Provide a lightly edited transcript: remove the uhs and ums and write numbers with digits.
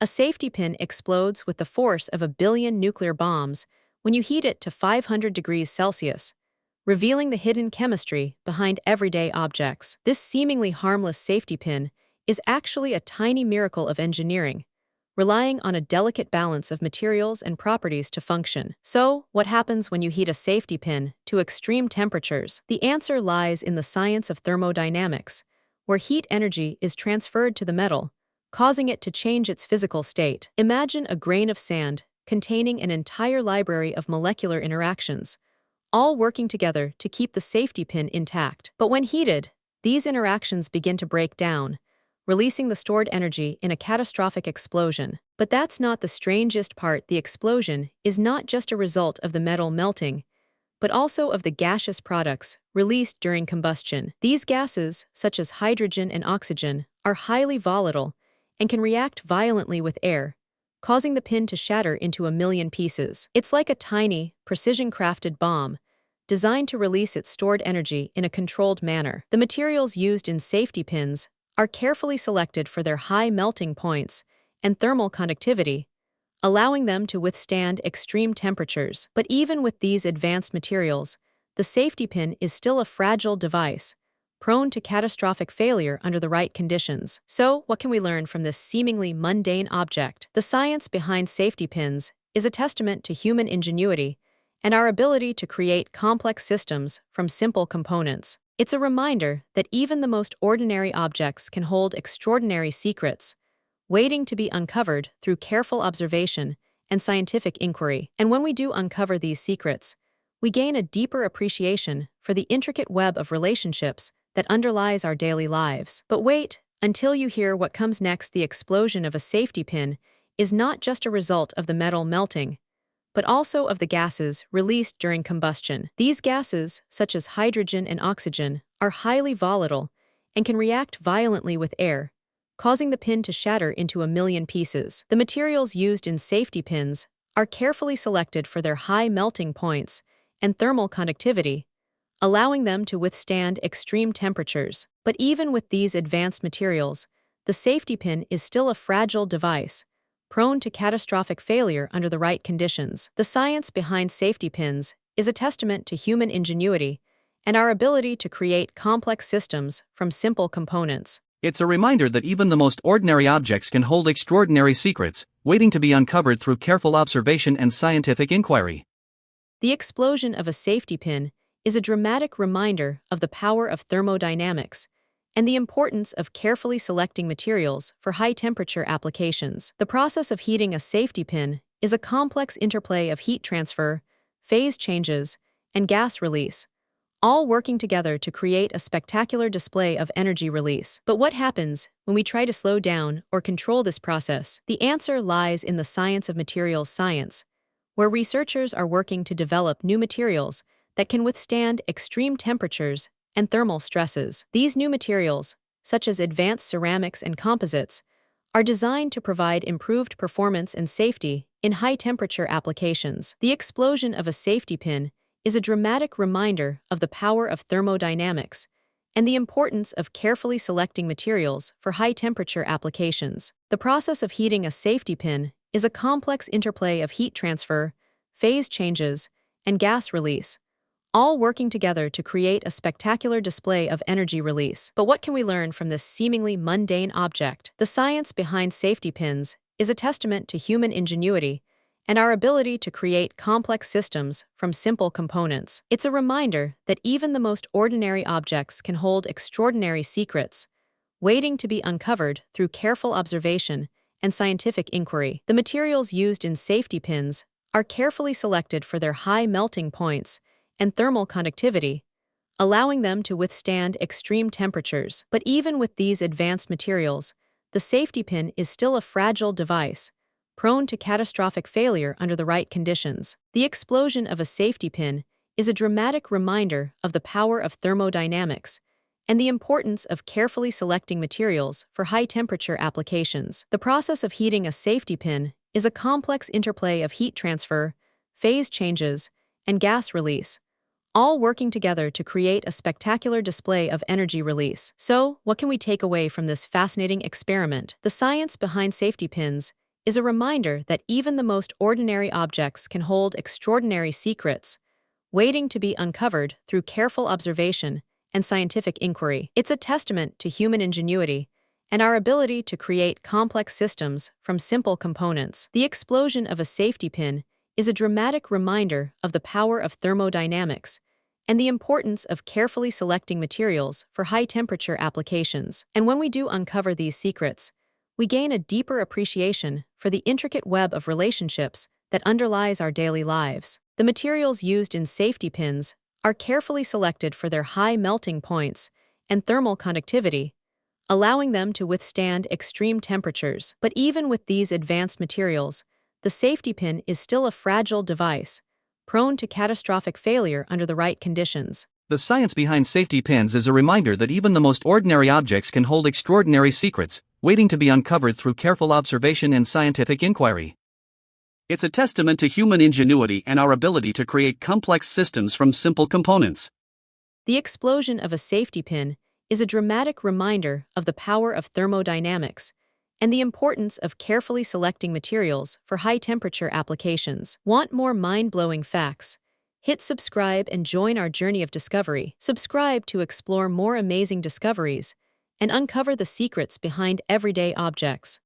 A safety pin explodes with the force of 1 billion nuclear bombs when you heat it to 500 degrees Celsius, revealing the hidden chemistry behind everyday objects. This seemingly harmless safety pin is actually a tiny miracle of engineering, relying on a delicate balance of materials and properties to function. So, what happens when you heat a safety pin to extreme temperatures? The answer lies in the science of thermodynamics, where heat energy is transferred to the metal, causing it to change its physical state. Imagine a grain of sand containing an entire library of molecular interactions, all working together to keep the safety pin intact. But when heated, these interactions begin to break down, releasing the stored energy in a catastrophic explosion. But that's not the strangest part. The explosion is not just a result of the metal melting, but also of the gaseous products released during combustion. These gases, such as hydrogen and oxygen, are highly volatile and can react violently with air, causing the pin to shatter into 1 million pieces. It's like a tiny, precision-crafted bomb, designed to release its stored energy in a controlled manner. The materials used in safety pins are carefully selected for their high melting points and thermal conductivity, allowing them to withstand extreme temperatures. But even with these advanced materials, the safety pin is still a fragile device, prone to catastrophic failure under the right conditions. So, what can we learn from this seemingly mundane object? The science behind safety pins is a testament to human ingenuity and our ability to create complex systems from simple components. It's a reminder that even the most ordinary objects can hold extraordinary secrets, waiting to be uncovered through careful observation and scientific inquiry. And when we do uncover these secrets, we gain a deeper appreciation for the intricate web of relationships that underlies our daily lives. But wait, until you hear what comes next. The explosion of a safety pin is not just a result of the metal melting, but also of the gases released during combustion. These gases, such as hydrogen and oxygen, are highly volatile and can react violently with air, causing the pin to shatter into 1 million pieces. The materials used in safety pins are carefully selected for their high melting points and thermal conductivity, allowing them to withstand extreme temperatures. But even with these advanced materials, the safety pin is still a fragile device, prone to catastrophic failure under the right conditions. The science behind safety pins is a testament to human ingenuity and our ability to create complex systems from simple components. It's a reminder that even the most ordinary objects can hold extraordinary secrets, waiting to be uncovered through careful observation and scientific inquiry. The explosion of a safety pin is a dramatic reminder of the power of thermodynamics and the importance of carefully selecting materials for high-temperature applications. The process of heating a safety pin is a complex interplay of heat transfer, phase changes, and gas release, all working together to create a spectacular display of energy release. But what happens when we try to slow down or control this process? The answer lies in the science of materials science, where researchers are working to develop new materials that can withstand extreme temperatures and thermal stresses. These new materials, such as advanced ceramics and composites, are designed to provide improved performance and safety in high-temperature applications. The explosion of a safety pin is a dramatic reminder of the power of thermodynamics and the importance of carefully selecting materials for high-temperature applications. The process of heating a safety pin is a complex interplay of heat transfer, phase changes, and gas release, all working together to create a spectacular display of energy release. But what can we learn from this seemingly mundane object? The science behind safety pins is a testament to human ingenuity and our ability to create complex systems from simple components. It's a reminder that even the most ordinary objects can hold extraordinary secrets, waiting to be uncovered through careful observation and scientific inquiry. The materials used in safety pins are carefully selected for their high melting points and thermal conductivity, allowing them to withstand extreme temperatures. But even with these advanced materials, the safety pin is still a fragile device, prone to catastrophic failure under the right conditions. The explosion of a safety pin is a dramatic reminder of the power of thermodynamics and the importance of carefully selecting materials for high-temperature applications. The process of heating a safety pin is a complex interplay of heat transfer, phase changes, and gas release, all working together to create a spectacular display of energy release. So, what can we take away from this fascinating experiment? The science behind safety pins is a reminder that even the most ordinary objects can hold extraordinary secrets, waiting to be uncovered through careful observation and scientific inquiry. It's a testament to human ingenuity and our ability to create complex systems from simple components. The explosion of a safety pin is a dramatic reminder of the power of thermodynamics and the importance of carefully selecting materials for high-temperature applications. And when we do uncover these secrets, we gain a deeper appreciation for the intricate web of relationships that underlies our daily lives. The materials used in safety pins are carefully selected for their high melting points and thermal conductivity, allowing them to withstand extreme temperatures. But even with these advanced materials, the safety pin is still a fragile device, prone to catastrophic failure under the right conditions. The science behind safety pins is a reminder that even the most ordinary objects can hold extraordinary secrets, waiting to be uncovered through careful observation and scientific inquiry. It's a testament to human ingenuity and our ability to create complex systems from simple components. The explosion of a safety pin is a dramatic reminder of the power of thermodynamics and the importance of carefully selecting materials for high-temperature applications. Want more mind-blowing facts? Hit subscribe and join our journey of discovery. Subscribe to explore more amazing discoveries and uncover the secrets behind everyday objects.